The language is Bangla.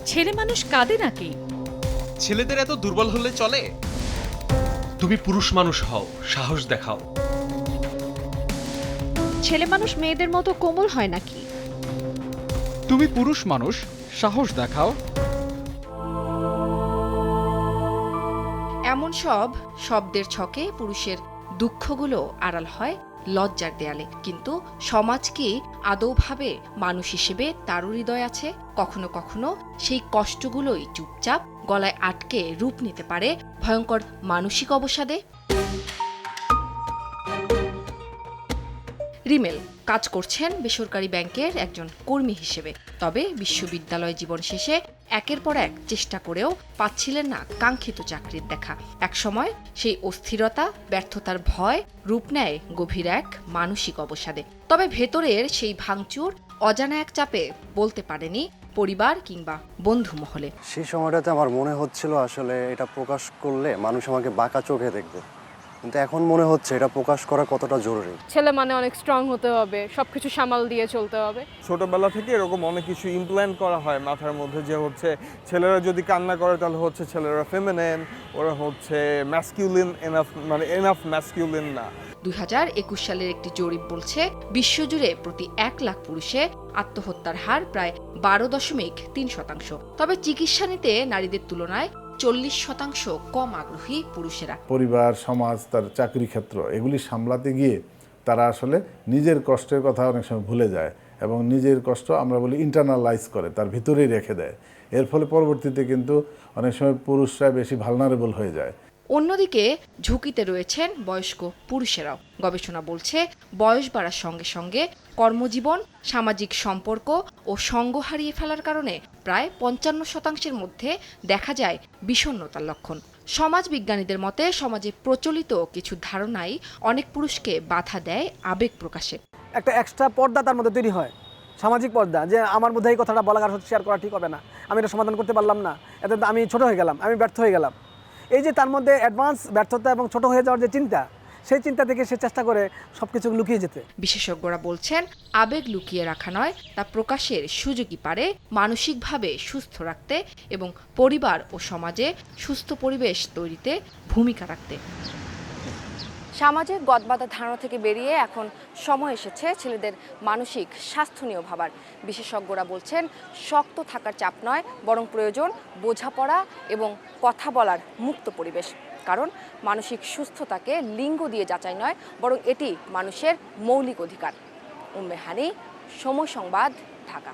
ছেলে মানুষ কাঁদে নাকি? ছেলেদের এত দুর্বল হলে চলে? তুমি পুরুষ মানুষ হও, সাহস দেখাও। ছেলে মানুষ মেয়েদের মতো কোমল হয় নাকি? তুমি পুরুষ মানুষ, সাহস দেখাও। এমন সব শব্দের ছকে পুরুষের দুঃখগুলো আড়াল হয় লজ্জার দেয়ালে। কিন্তু সমাজ কি আদৌ ভাবে মানুষ হিসেবে তারও হৃদয় আছে? কখনো কখনো সেই কষ্টগুলোই চুপচাপ গলায় আটকে রূপ নিতে পারে ভয়ঙ্কর মানসিক অবসাদে। রিমেল কাজ করছেন বেসরকারি ব্যাংকের একজন কর্মী হিসেবে। তবে বিশ্ববিদ্যালয় জীবন শেষে একের পর এক চেষ্টা করেও পাচ্ছিলেন না কাঙ্ক্ষিত চাকরির দেখা। একসময় সেই অস্থিরতা, ব্যর্থতার ভয় রূপ নেয় গভীর এক মানসিক অবসাদে। তবে ভেতরের সেই ভাঙচুর অজানা এক চাপে বলতে পারেনি পরিবার কিংবা বন্ধু মহলে। সেই সময়টাতে আমার মনে হচ্ছিল আসলে এটা প্রকাশ করলে মানুষ আমাকে বাঁকা চোখে দেখবে, কিন্তু এখন মনে হচ্ছে এটা প্রকাশ করা কতটা জরুরি। ছেলে মানে অনেক স্ট্রং হতে হবে, সবকিছু সামাল দিয়ে চলতে হবে। ছোটবেলা থেকে এরকম অনেক কিছু ইমপ্ল্যান্ট করা হয় মাথার মধ্যে যে হচ্ছে ছেলেরা যদি কান্না করে তাহলে হচ্ছে ছেলেরা ফেমিনিন, ওরা হচ্ছে ম্যাসকিউলিন এনাফ, মানে এনাফ ম্যাসকিউলিন না। 2021 সালের একটি জরিপ বলছে বিশ্বজুড়ে প্রতি 1 লাখ পুরুষে আত্মহত্যার হার প্রায় 12.3%। তবে চিকিৎসা নিতে নারীদের তুলনায় 40% কম আগ্রহী পুরুষেরা। পরিবার, সমাজ, তার চাকরি ক্ষেত্র এগুলি সামলাতে গিয়ে তারা আসলে নিজের কষ্টের কথা অনেক সময় ভুলে যায় এবং নিজের কষ্ট আমরা বলি ইন্টারনালাইজ করে, তার ভিতরেই রেখে দেয়। এর ফলে পরবর্তীতে কিন্তু অনেক সময় পুরুষরা বেশি ভালনারেবল হয়ে যায়। অন্যদিকে ঝুঁকিতে রয়েছেন বয়স্ক পুরুষেরাও। গবেষণা বলছে বয়স বাড়ার সঙ্গে সঙ্গে কর্মজীবন, সামাজিক সম্পর্ক ও সঙ্গ হারিয়ে ফেলার কারণে প্রায় 55% মধ্যে দেখা যায় বিষণ্ণতার লক্ষণ। সমাজ বিজ্ঞানীদের মতে সমাজে প্রচলিত কিছু ধারণাই অনেক পুরুষকে বাধা দেয় আবেগ প্রকাশে। একটা এক্সট্রা পর্দা তার মধ্যে তৈরি হয়, সামাজিক পর্দা, যে আমার মধ্যে এই কথাটা বলা আর শেয়ার করা ঠিক হবে না, আমি এটা সমাধান করতে পারলাম না, এতে আমি ছোট হয়ে গেলাম, আমি ব্যর্থ হয়ে গেলাম। এই যে তার মধ্যে অ্যাডভান্স ব্যর্থতা এবং ছোট হয়ে যাওয়ার যে চিন্তা, সেই চিন্তা থেকে সে চেষ্টা করে সবকিছু লুকিয়ে যেতে। বিশেষজ্ঞরা বলছেন আবেগ লুকিয়ে রাখা নয়, তা প্রকাশের সুযোগই পারে মানসিকভাবে সুস্থ রাখতে এবং পরিবার ও সমাজে সুস্থ পরিবেশ তৈরিতে ভূমিকা রাখতে। সামাজিক গদবাঁধা ধারণা থেকে বেরিয়ে এখন সময় এসেছে ছেলেদের মানসিক স্বাস্থ্য নিয়ে ভাবার। বিশেষজ্ঞরা বলছেন শক্ত থাকার চাপ নয়, বরং প্রয়োজন বোঝাপড়া এবং কথা বলার মুক্ত পরিবেশ। কারণ মানসিক সুস্থতাকে লিঙ্গ দিয়ে যাচাই নয়, বরং এটি মানুষের মৌলিক অধিকার। উম্মে হানি, সময় সংবাদ, ঢাকা।